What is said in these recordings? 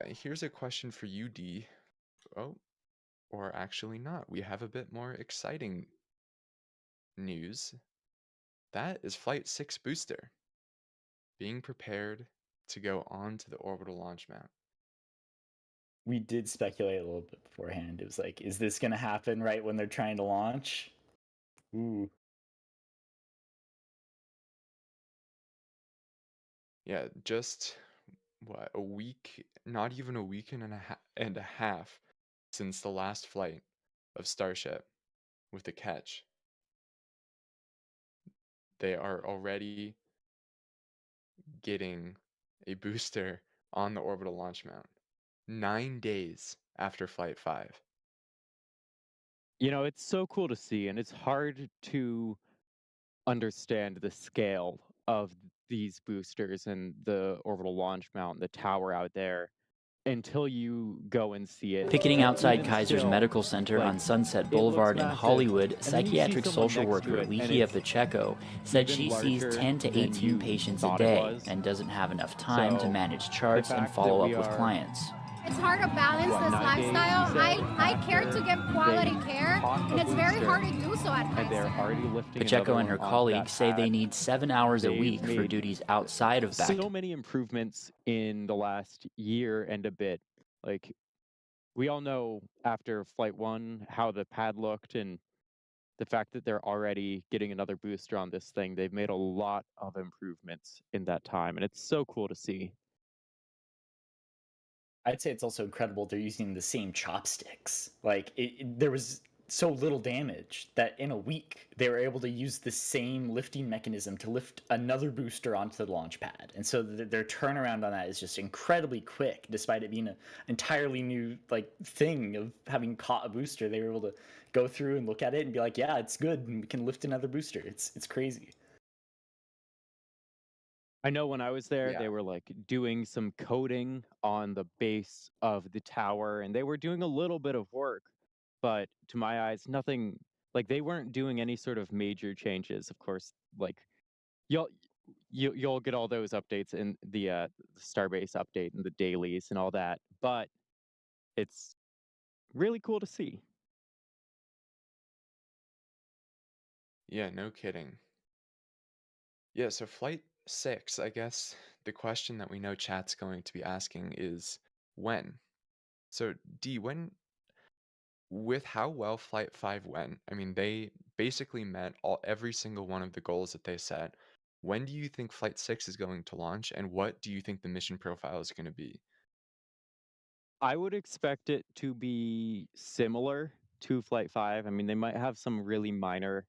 Here's a question for you, D. Oh, or actually not. We have a bit more exciting news. That is Flight 6 booster being prepared to go on to the orbital launch mount. We did speculate a little bit beforehand. It was like, is this going to happen right when they're trying to launch? Ooh. Yeah, just what, a week, not even a week and a half since the last flight of Starship with the catch. They are already getting a booster on the orbital launch mount 9 days after Flight 5. It's so cool to see, and it's hard to understand the scale of these boosters and the orbital launch mount, the tower out there, until you go and see it. Picketing And outside even Kaiser's still, Medical Center like, on Sunset it looks Boulevard in massive, Hollywood, and then you see psychiatric someone social next to worker it, and Likia it's Pacheco said even she sees larger 10 to than 18 you patients a thought it day was. and doesn't have enough time to So manage the charts and fact that follow we up with are, clients. It's hard to balance what, this 9 days, you lifestyle. said, I care to after give quality they care, caught and a it's very hard booster, to do so at and they're Kaiser. already lifting Pacheco another and one her onto that colleagues say they pad. need 7 hours a They've week for made duties outside of back. so many improvements in the last year and a bit. Like, we all know after Flight 1 how the pad looked, and the fact that they're already getting another booster on this thing. They've made a lot of improvements in that time, and it's so cool to see. I'd say it's also incredible they're using the same chopsticks. Like there was so little damage that in a week they were able to use the same lifting mechanism to lift another booster onto the launch pad, and so their turnaround on that is just incredibly quick. Despite it being an entirely new like thing of having caught a booster, they were able to go through and look at it and be like, "Yeah, it's good, and we can lift another booster." It's crazy. I know when I was there, Yeah, they were like doing some coding on the base of the tower, and they were doing a little bit of work, but to my eyes, nothing like they weren't doing any sort of major changes. Of course, like you'll you'll get all those updates in the Starbase update and the dailies and all that, but it's really cool to see. yeah, no kidding. Yeah, so Flight 6, I guess the question that we know chat's going to be asking is when? So, D, with how well Flight 5 went, I mean, they basically met every single one of the goals that they set. When do you think Flight 6 is going to launch, and what do you think the mission profile is going to be? I would expect it to be similar to Flight 5. I mean, they might have some really minor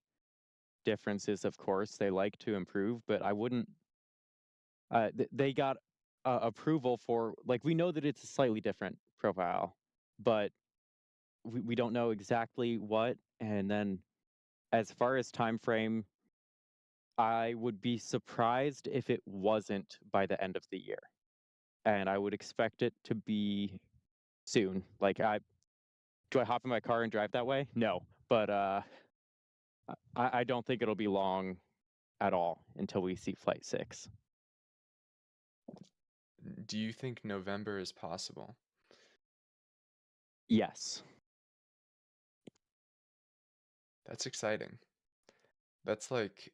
differences, of course. They like to improve, but I wouldn't. They got approval for, like, we know that it's a slightly different profile, but we don't know exactly what. And then, as far as time frame, I would be surprised if it wasn't by the end of the year. And I would expect it to be soon. Like, do I hop in my car and drive that way? No, but I don't think it'll be long at all until we see Flight 6. Do you think November is possible? Yes. That's exciting. That's like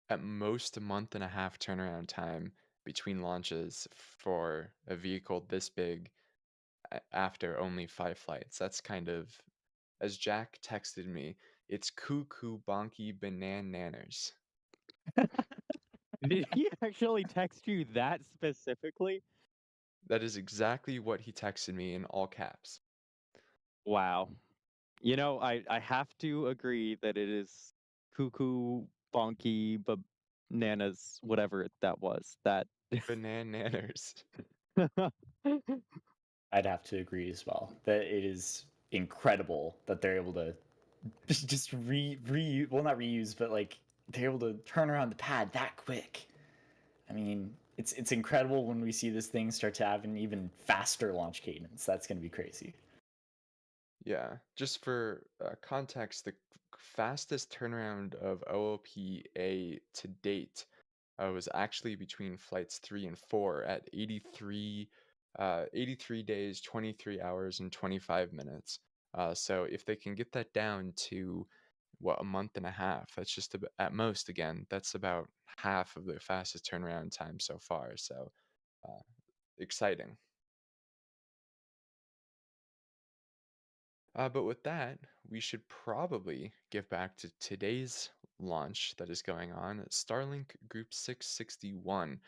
at most a month and a half turnaround time between launches for a vehicle this big after only 5 flights. That's kind of, as Jack texted me, it's cuckoo bonky bananers. Did he actually text you that specifically? That is exactly what he texted me in all caps. Wow. I have to agree that it is cuckoo, bonky, bananas, whatever that was. That Bananers. I'd have to agree as well that it is incredible that they're able to just well, not reuse, but like they're able to turn around the pad that quick. I mean, it's incredible when we see this thing start to have an even faster launch cadence. That's going to be crazy. Yeah, just for context, the fastest turnaround of OOPA to date was actually between flights 3 and 4 at 83 days, 23 hours, and 25 minutes. So if they can get that down to what, a month and a half, that's just at most, again, that's about half of the fastest turnaround time so far. So uh, exciting. But with that, we should probably give back to today's launch that is going on, Starlink Group 661.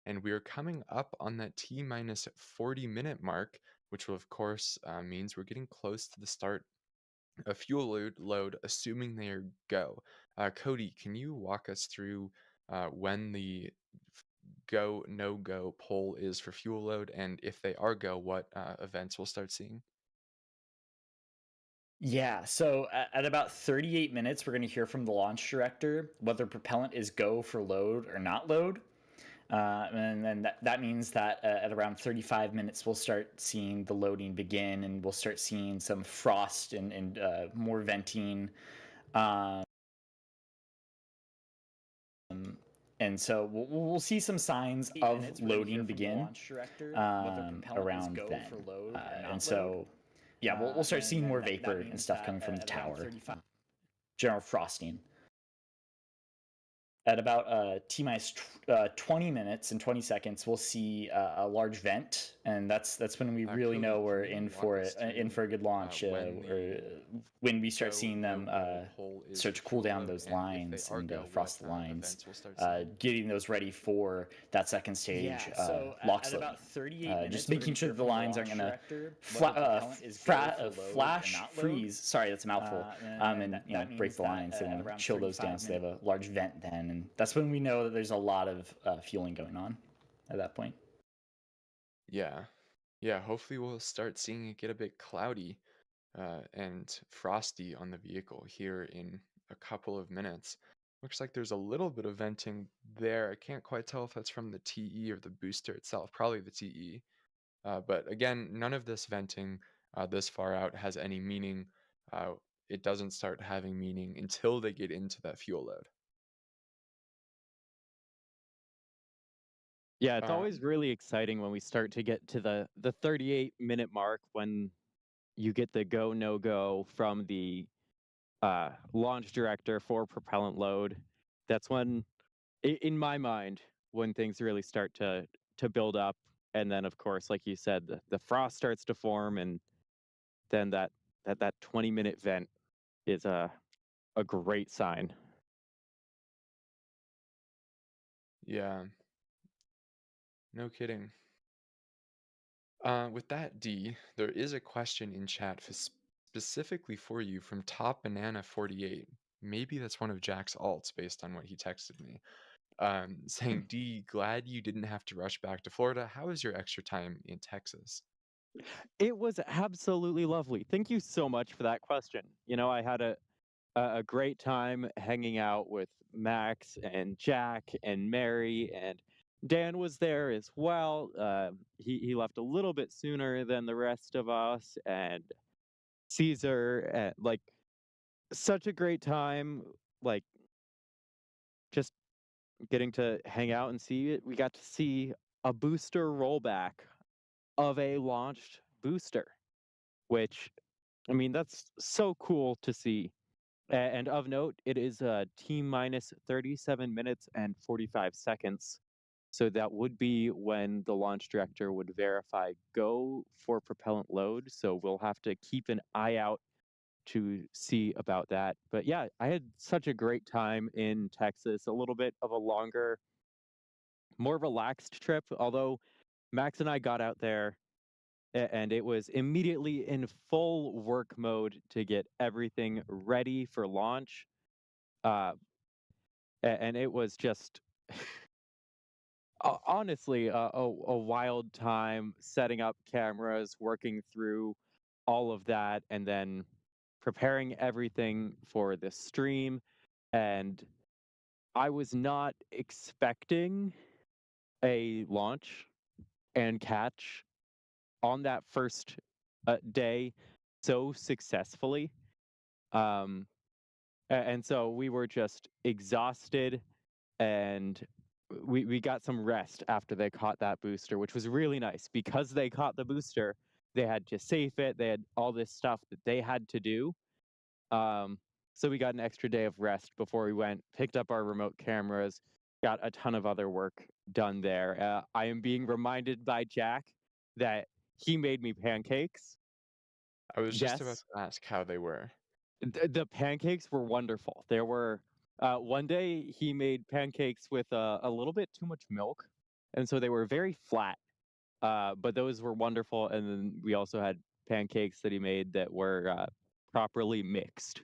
And we are coming up on that T minus 40-minute mark, which will, of course, means we're getting close to the start of fuel load, assuming they are go. Cody, can you walk us through when the go, no go poll is for fuel load? And if they are go, what events we'll start seeing? Yeah, so at about 38 minutes, we're going to hear from the launch director whether propellant is go for load or not load. And then that means that at around 35 minutes, we'll start seeing the loading begin, and we'll start seeing some frost and more venting. Um, and so we'll see some signs of loading begin around then. And so, yeah, we'll start seeing more vapor and stuff coming from the tower. General frosting. At about T minus 20 minutes and 20 seconds, we'll see a large vent, and that's when we really Cody, know we're can you in walk for us it, in for a good launch, when we start seeing them start to cool down those lines and frost the lines, getting those ready for that second stage LOX loading. Just making sure that the lines aren't going to flash freeze. Sorry, that's a mouthful. And break the lines. They want to chill those down so they have a large vent then, and that's when we know that there's a lot of fueling going on at that point. Yeah. Yeah, hopefully we'll start seeing it get a bit cloudy and frosty on the vehicle here in a couple of minutes. Looks like there's a little bit of venting there. I can't quite tell if that's from the TE or the booster itself, probably the TE. But again, none of this venting this far out has any meaning. Uh, it doesn't start having meaning until they get into that fuel load. Yeah, it's always really exciting when we start to get to the 38-minute mark when you get the go no go from the launch director for propellant load. That's when, in my mind, when things really start to build up, and then of course, like you said, the frost starts to form, and then that 20-minute vent is a great sign. Yeah, no kidding. With that, D, there is a question in chat specifically for you from Top Banana 48. Maybe that's one of Jack's alts based on what he texted me. Saying, D, glad you didn't have to rush back to Florida. How was your extra time in Texas? It was absolutely lovely. Thank you so much for that question. You know, I had a great time hanging out with Max and Jack and Mary, and Dan was there as well. He left a little bit sooner than the rest of us, and Caesar, and like such a great time. Like just getting to hang out and see it. We got to see a booster rollback of a launched booster, which I mean that's so cool to see. And of note, it is T minus 37 minutes and 45 seconds. So that would be when the launch director would verify go for propellant load. So we'll have to keep an eye out to see about that. But yeah, I had such a great time in Texas, a little bit of a longer, more relaxed trip. Although Max and I got out there and it was immediately in full work mode to get everything ready for launch. Uh, and it was just honestly a wild time setting up cameras, working through all of that, and then preparing everything for the stream. And I was not expecting a launch and catch on that first day so successfully. And so we were just exhausted and we got some rest after they caught that booster, which was really nice because they caught the booster. They had to safe it. They had all this stuff that they had to do. So we got an extra day of rest before we went, picked up our remote cameras, got a ton of other work done there. I am being reminded by Jack that he made me pancakes. I was just about Yes, to ask how they were. the pancakes were wonderful. There were one day he made pancakes with a little bit too much milk, and so they were very flat. But those were wonderful. And then we also had pancakes that he made that were properly mixed.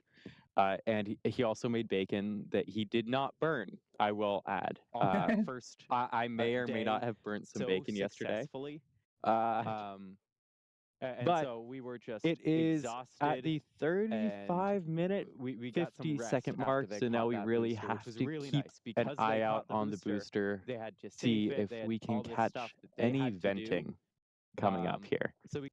And he also made bacon that he did not burn, I will add. First, I may or may not have burnt some bacon yesterday. But so we were just it is at the 35-minute, 50-second mark, so now we really have to keep an eye out on the booster, see if we can catch any venting coming up here. So we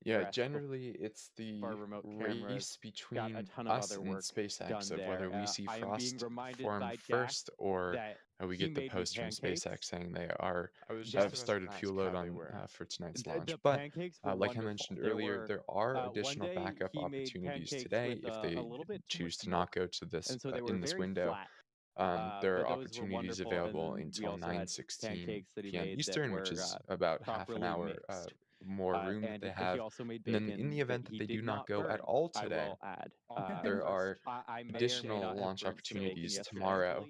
Yeah, rest generally it's the our remote cameras, race got a between ton of us other and work SpaceX done of whether there. we see I am being Frost reminded form by Jack first or that we he get the made me post from pancakes. SpaceX saying they are Just have started fuel load on for tonight's launch. the But pancakes were like I wonderful. mentioned There earlier, were there are one additional day backup he made opportunities pancakes today with if a they little bit too choose much to not milk, go to this and so they were in this very window. flat. There But are those were opportunities wonderful. And available then we until also had 9:16 pancakes that he p.m. made that Eastern, which were is about half an properly hour mixed. more room that And they he have. also made And then in bacon the that event that he they do did not not go at burn, all I today, will add. there are I may or may additional not have launch burnt some bacon opportunities yesterday. tomorrow,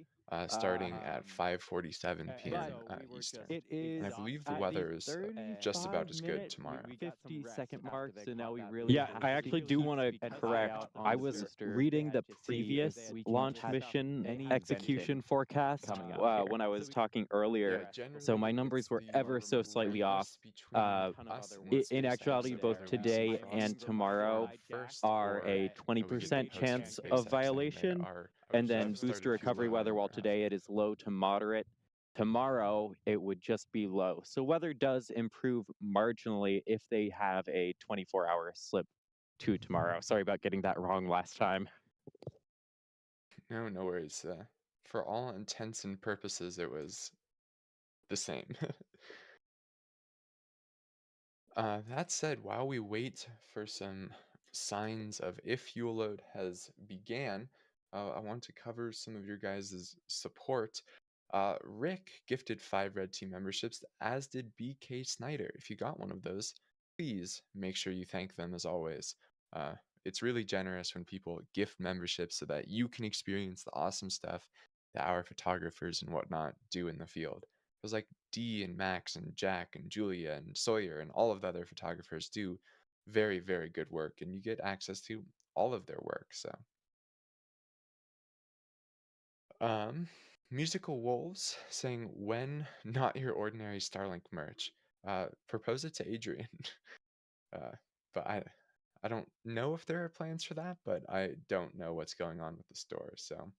starting at 5:47 But p.m. so we were Eastern. it And I is believe the at the weather is just about as good 35-minute, tomorrow. 50-second mark, so now we really Yeah, I actually do want to correct. I was reading the previous launch mission execution forecast when I was talking earlier. Yeah, So my generally numbers it's were the ever so slightly off. race between us and In SpaceX actuality, of both whether we see today and Frost tomorrow form first are a or we get the 20% post from chance of SpaceX saying they violation. are And then have started booster fuel recovery load on weather, while or have today it is low to moderate. Tomorrow it would just be low. So weather does improve marginally if they have a 24-hour slip to tomorrow. Sorry about getting that wrong last time. no worries. For all intents and purposes, it was the same. That said, while we wait for some signs of if fuel load has began, I want to cover some of your guys' support. Rick gifted 5 Red Team memberships, as did BK Snyder. If you got one of those, please make sure you thank them as always. Uh, it's really generous when people gift memberships so that you can experience the awesome stuff that our photographers and whatnot do in the field. It was like D and Max and Jack and Julia and Sawyer and all of the other photographers do very, very good work, and you get access to all of their work. So, um, Musical Wolves saying, when not your ordinary Starlink merch, propose it to Adrian. uh, but I don't know if there are plans for that, but I don't know what's going on with the store. So.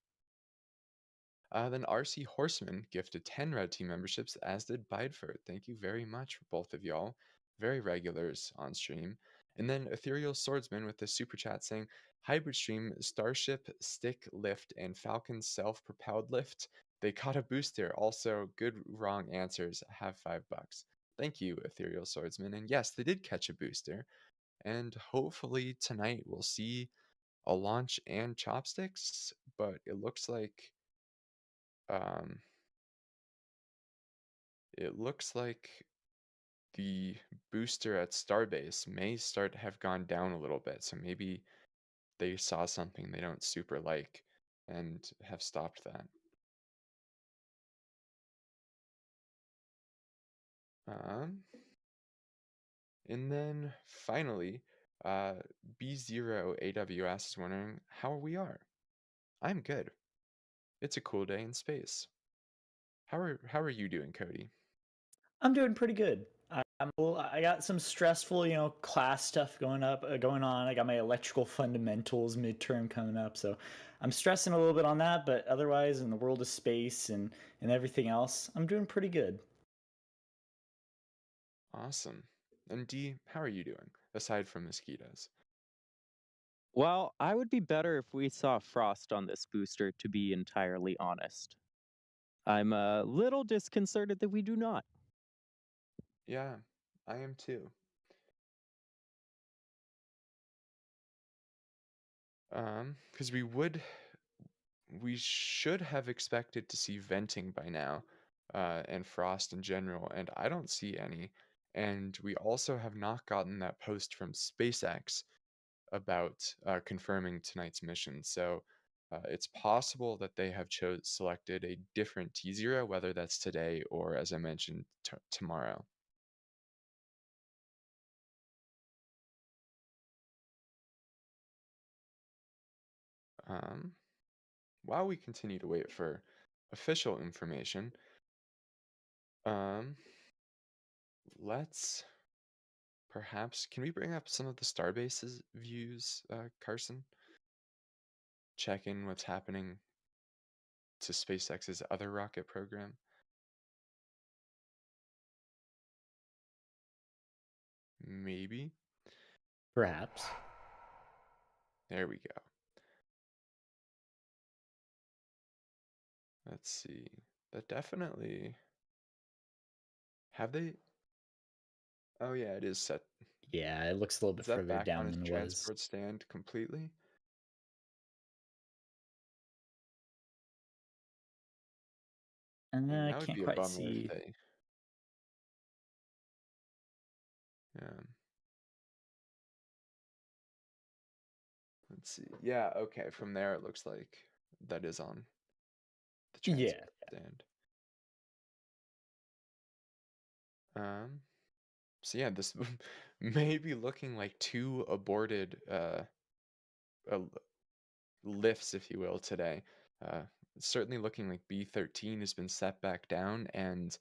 Then RC Horseman gifted 10 Red Team memberships, as did Bideford. Thank you very much for both of y'all. Very regulars on stream. And then Ethereal Swordsman with the super chat saying, Hybrid Stream, Starship, Stick Lift, and Falcon Self Propelled Lift. They caught a booster. Also, good wrong answers. Have $5. Thank you, Ethereal Swordsman. And yes, they did catch a booster. And hopefully tonight we'll see a launch and chopsticks, but it looks like um, the booster at Starbase may have gone down a little bit, so maybe they saw something they don't super like and have stopped that. Um, and then finally, B0AWS is wondering how we are. I'm good. It's a cool day in space. How are you doing, Cody? I'm doing pretty good. I got some stressful, class stuff going on. I got my electrical fundamentals midterm coming up, so I'm stressing a little bit on that. But otherwise, in the world of space and everything else, I'm doing pretty good. Awesome. And D, how are you doing, aside from mosquitoes? Well, I would be better if we saw frost on this booster, to be entirely honest. I'm a little disconcerted that we do not. Yeah, I am too. Because we should have expected to see venting by now, and frost in general, and I don't see any. And we also have not gotten that post from SpaceX about confirming tonight's mission. So it's possible that they have selected a different T0, whether that's today or, as I mentioned, tomorrow. While we continue to wait for official information, let's perhaps, can we bring up some of the Starbase's views, Carson? Check in what's happening to SpaceX's other rocket program? Maybe. Perhaps. There we go. Let's see. That definitely. Have they? Oh yeah, it is set. Yeah, it looks a little bit Is that further back on down its than it was. transport stand completely? And I that would can't be a quite bummer if see. they. Yeah. Let's see. Yeah, okay. From there, it looks like that is on the Yeah. transport stand. So yeah, this may be looking like two aborted uh, lifts, if you will, today. Uh, it's certainly looking like B-13 has been set back down, and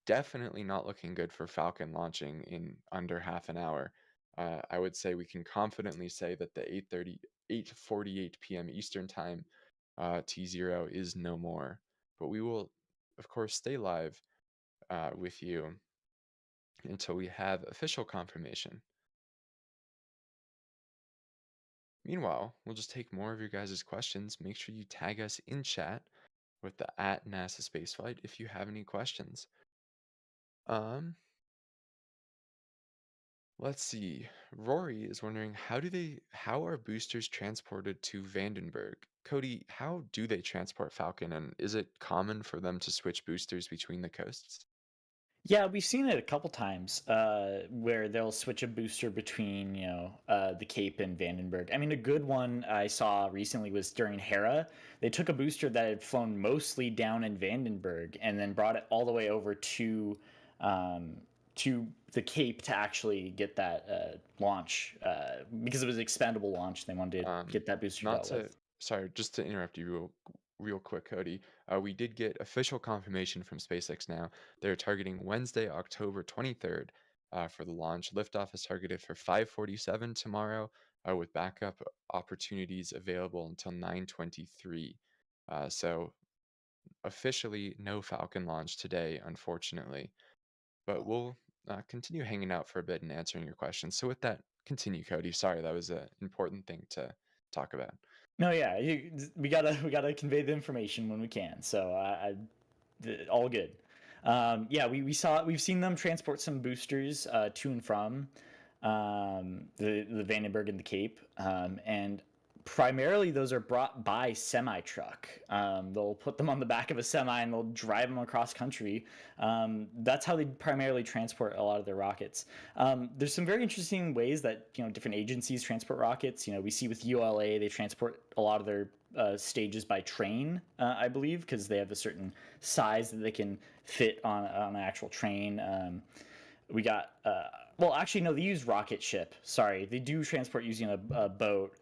definitely not looking good for Falcon launching in under half an hour. I would say we can confidently say that the 8:48 p.m. Eastern Time T0 is no more. But we will, of course, stay live with you until we have official confirmation. Meanwhile, we'll just take more of your guys' questions. Make sure you tag us in chat with the @NASA Spaceflight if you have any questions. Let's see. Rory is wondering how are boosters transported to Vandenberg? Cody, how do they transport Falcon, and is it common for them to switch boosters between the coasts? Yeah, we've seen it a couple times where they'll switch a booster between, the Cape and Vandenberg. I mean, a good one I saw recently was during Hera. They took a booster that had flown mostly down in Vandenberg and then brought it all the way over um, to the Cape to actually get that launch because it was an expendable launch. They wanted to get that booster Not dealt to, with. sorry, just to interrupt you real quick, Cody. We did get official confirmation from SpaceX now. They're targeting Wednesday, October 23rd for the launch. Liftoff is targeted for 5:47 tomorrow, with backup opportunities available until 9:23. So officially no Falcon launch today, unfortunately. But we'll continue hanging out for a bit and answering your questions. So with that, continue, Cody. Sorry, that was an important thing to talk about. No, yeah, we gotta convey the information when we can. So all good. Yeah, we've seen them transport some boosters to and from the Vandenberg and the Cape, and primarily those are brought by semi truck. They'll put them on the back of a semi and they'll drive them across country. That's how they primarily transport a lot of their rockets. There's some very interesting ways that different agencies transport rockets. We see with ULA they transport a lot of their stages by train, I believe, because they have a certain size that they can fit on an actual train. We got well, actually, no, they use rocket ship. Sorry, they do transport using a boat.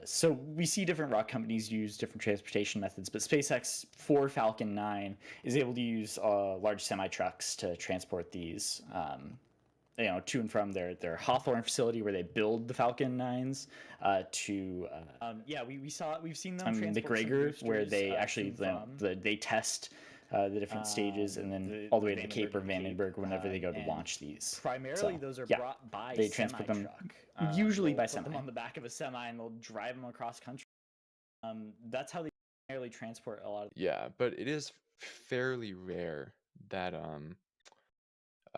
So we see different rock companies use different transportation methods, but SpaceX for Falcon 9 is able to use large semi trucks to transport these. To and from their Hawthorne facility where they build the Falcon 9s we've seen them transport McGregor where they actually they test the different stages and then all the way to the Cape or Vandenberg whenever they go to launch these. Primarily, those are brought by they transport them usually by semi. Put them on the back of a semi and they'll drive them across country. That's how they Primarily transport a lot of Yeah, but it is fairly rare that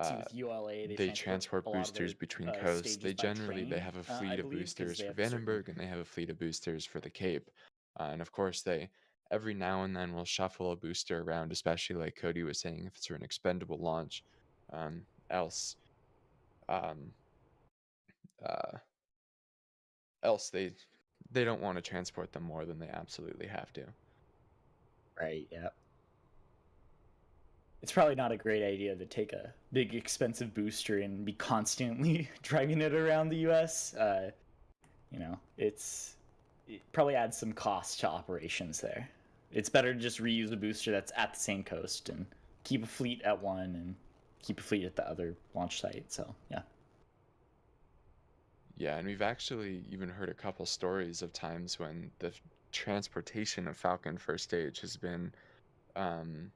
see uh, with ULA, they they transport a transport lot of boosters their between coasts. stages They by generally they train, have a I fleet of believe, because boosters they for have a certain Vandenberg and they have a fleet of boosters for the Cape. And of course, they every now and then will shuffle a booster around, especially like Cody was saying, if it's for an expendable launch. Else, um, uh, else they don't want to transport them more than they absolutely have to. right. Yeah. It's probably not a great idea to take a big expensive booster and be constantly driving it around the U.S. You know, it probably adds some cost to operations there. It's better to just reuse a booster that's at the same coast and keep a fleet at one and keep a fleet at the other launch site. So yeah. Yeah, and we've actually even heard a couple stories of times when the transportation of Falcon first stage has been um,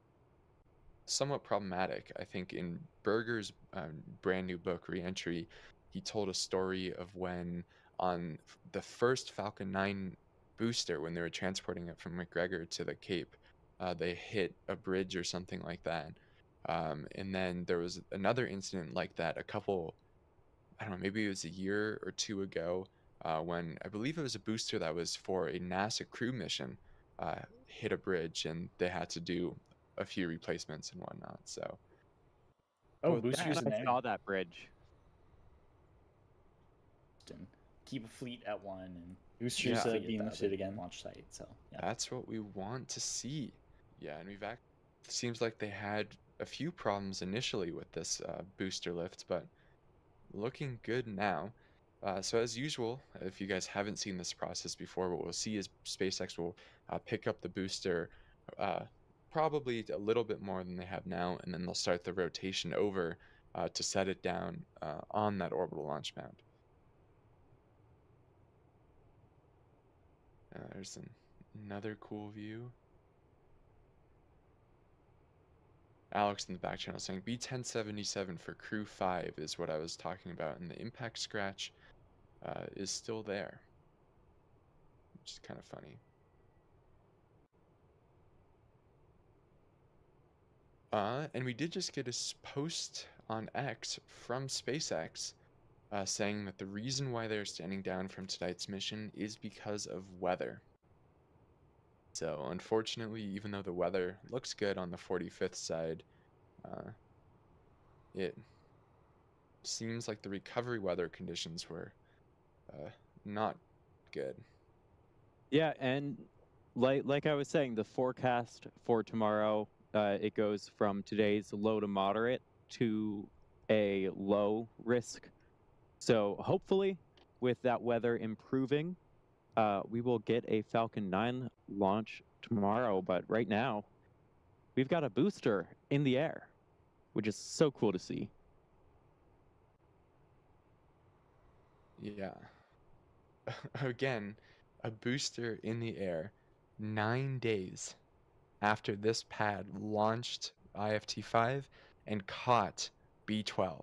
somewhat problematic. I think in Berger's brand new book, Reentry, he told a story of when on the first Falcon 9 booster, when they were transporting it from McGregor to the Cape, they hit a bridge or something like that. And then there was another incident like that a couple, I don't know, maybe it was a year or two ago, when I believe it was a booster that was for a NASA crew mission, hit a bridge and they had to do a few replacements and whatnot. So Oh, both Yeah, boosters in I there. saw that bridge. And keep a fleet at one and boosters yeah, being lifted again launch site. So yeah. that's what we want to see. Yeah, and seems like they had a few problems initially with this booster lift, but looking good now. So as usual, if you guys haven't seen this process before, what we'll see is SpaceX will pick up the booster uh, probably a little bit more than they have now, and then they'll start the rotation over to set it down on that orbital launch mount. There's another cool view. Alex in the back channel saying B1077 for Crew 5 is what I was talking about, and the impact scratch is still there, which is kind of funny. And we did just get a post on X from SpaceX saying that the reason why they're standing down from tonight's mission is because of weather. So unfortunately, even though the weather looks good on the 45th side, it seems like the recovery weather conditions were not good. Yeah, and like I was saying, the forecast for tomorrow, it goes from today's low to moderate to a low risk. So hopefully, with that weather improving, we will get a Falcon 9 launch tomorrow. But right now, we've got a booster in the air, which is so cool to see. Yeah. Again, a booster in the air 9 days after this pad launched IFT-5 and caught B12.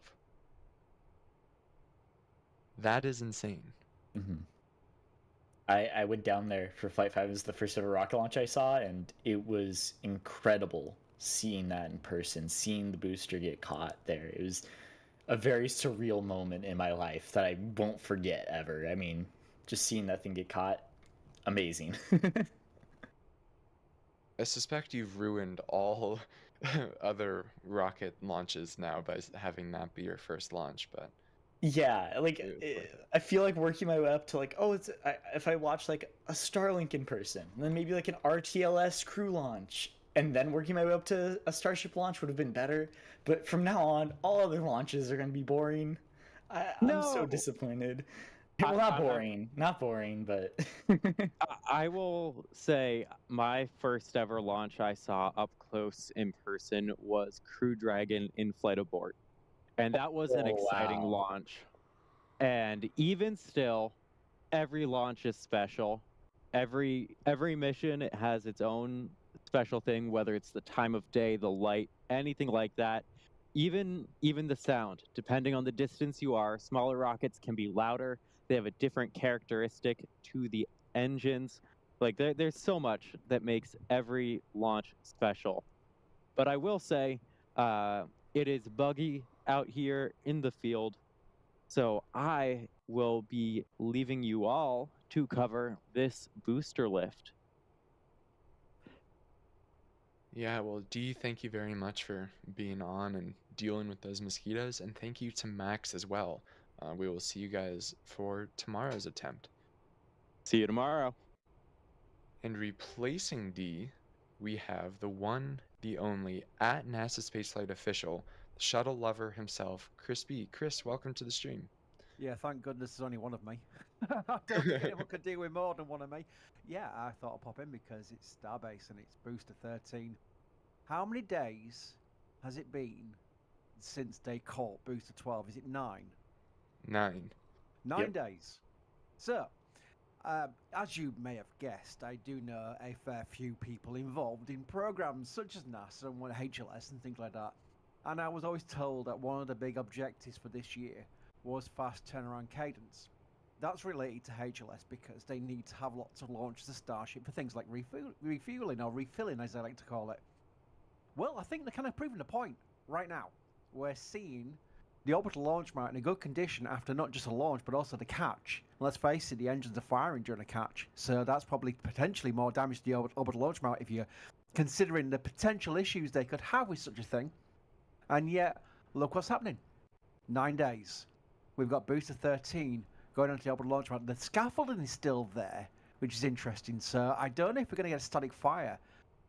That is insane. Mm-hmm. I went down there for Flight 5. It was the first ever rocket launch I saw, and it was incredible seeing that in person, seeing the booster get caught there. It was a very surreal moment in my life that I won't forget ever. I mean, just seeing that thing get caught, amazing. I suspect you've ruined all other rocket launches now by having that be your first launch, but Yeah, like it was worth it. I feel like working my way up to like, oh, if I watch like a Starlink in person, and then maybe like an RTLS crew launch, and then working my way up to a Starship launch would have been better. But from now on, all other launches are going to be boring. I'm so No, disappointed. I, Well, not I, boring, not boring, but I will say my first ever launch I saw up close in person was Crew Dragon in flight abort. And that was an oh exciting wow. launch. And even still, every launch is special. Every mission it has its own special thing, whether it's the time of day, the light, anything like that. Even the sound, depending on the distance you are, smaller rockets can be louder. They have a different characteristic to the engines. Like there's so much that makes every launch special. But I will say, it is buggy out here in the field. So I will be leaving you all to cover this booster lift. Yeah, well, Dee, thank you very much for being on and dealing with those mosquitoes, and thank you to Max as well. We will see you guys for tomorrow's attempt. See you tomorrow. And replacing Dee, we have the one, the only, at NASA Spaceflight official, the shuttle lover himself, Chris B. Chris, welcome to the stream. Yeah, thank goodness there's only one of me. I don't think anyone could deal with more than one of me. Yeah, I thought I'd pop in because it's Starbase and it's Booster 13. How many days has it been since they caught Booster 12? Is it 9? 9. 9 days. So, as you may have guessed, I do know a fair few people involved in programs such as NASA and HLS and things like that. And I was always told that one of the big objectives for this year was fast turnaround cadence. That's related to HLS because they need to have lots of launches of Starship for things like refueling or refilling, as I like to call it. Well, I think they're kind of proving the point right now. We're seeing the orbital launch mount in a good condition after not just a launch but also the catch. Let's face it, the engines are firing during a catch, so that's probably potentially more damage to the orbital launch mount if you're considering the potential issues they could have with such a thing. And yet, look what's happening. 9 days. We've got Booster 13 going onto the orbital launch mount. The scaffolding is still there, which is interesting. So I don't know if we're going to get a static fire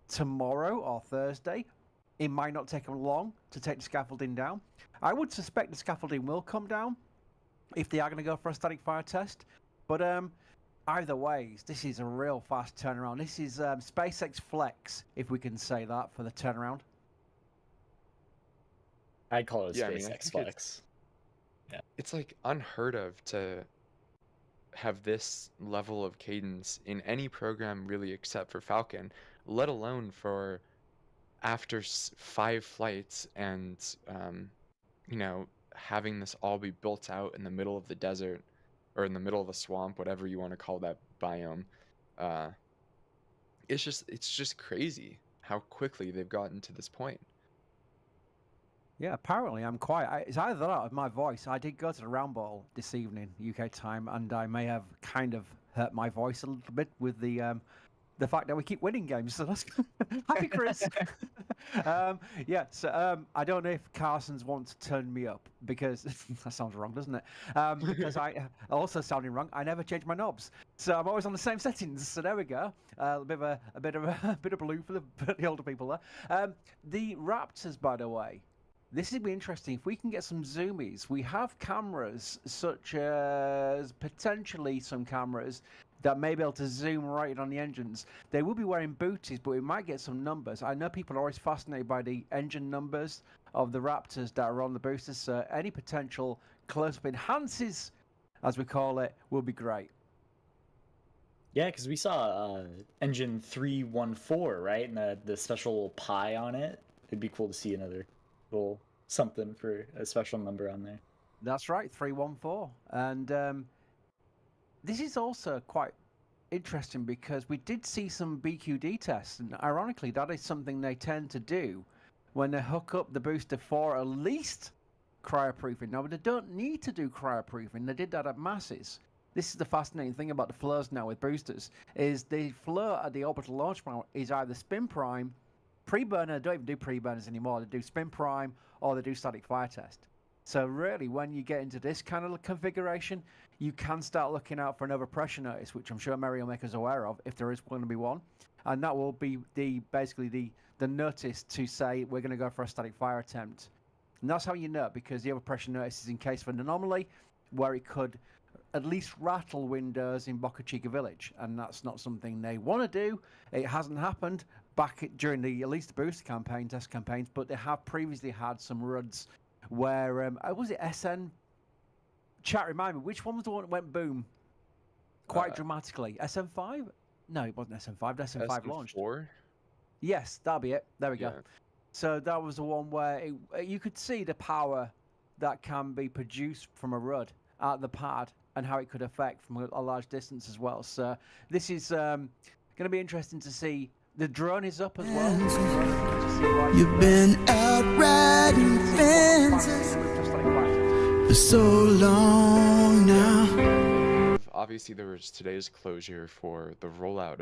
tomorrow or Thursday. It might not take them long to take the scaffolding down. I would suspect the scaffolding will come down if they are going to go for a static fire test. But either ways, this is a real fast turnaround. This is SpaceX Flex, if we can say that, for the turnaround. I'd call it a Yeah, I mean, I SpaceX think Flex. it's like unheard of to have this level of cadence in any program really except for Falcon, let alone for after 5 flights and you know, having this all be built out in the middle of the desert or in the middle of a swamp, whatever you want to call that biome. uh it's just crazy how quickly they've gotten to this point. Yeah, apparently I'm quiet. It's either that or my voice. I did go to the round ball this evening, UK time, and I may have kind of hurt my voice a little bit with the fact that we keep winning games. So that's happy, Chris. Yeah. So I don't know if Carson's wants to turn me up because that sounds wrong, doesn't it? Because I also sounding wrong. I never change my knobs, so I'm always on the same settings. So there we go. A bit of a bit of blue for the older people there. The Raptors, by the way. This would be interesting. If we can get some zoomies, we have cameras such as potentially some cameras that may be able to zoom right in on the engines. They will be wearing booties, but we might get some numbers. I know people are always fascinated by the engine numbers of the Raptors that are on the boosters, so any potential close-up enhances, as we call it, will be great. Yeah, because we saw engine 314, right? And the special pie on it. It'd be cool to see another little something for a special number on there. That's right, 314. And this is also quite interesting because we did see some BQD tests, and ironically, that is something they tend to do when they hook up the booster for at least cryoproofing. Now, they don't need to do cryoproofing. They did that at masses. This is the fascinating thing about the flows now with boosters, is the flow at the orbital launch mount is either spin prime, pre-burner, don't even do pre-burners anymore, they do spin prime, or they do static fire test. So really, when you get into this kind of configuration, you can start looking out for an overpressure notice, which I'm sure Mary will make us aware of if there is going to be one. And that will be basically the notice to say we're going to go for a static fire attempt. And that's how you know, because the overpressure notice is in case of an anomaly where it could at least rattle windows in Boca Chica Village. And that's not something they want to do. It hasn't happened back during at least the booster campaign, test campaigns, but they have previously had some RUDs where, was it SN? Chat, remind me, which one was the one that went boom quite dramatically? SM5? No, it wasn't SM5. SM5 launched. SM4? Yes, that'll be it. There we go. So that was the one where you could see the power that can be produced from a RUD at the pad and how it could affect from a large distance as well. So this is going to be interesting to see. The drone is up as well. You've been out riding fences for so long now. Obviously, there was today's closure for the rollout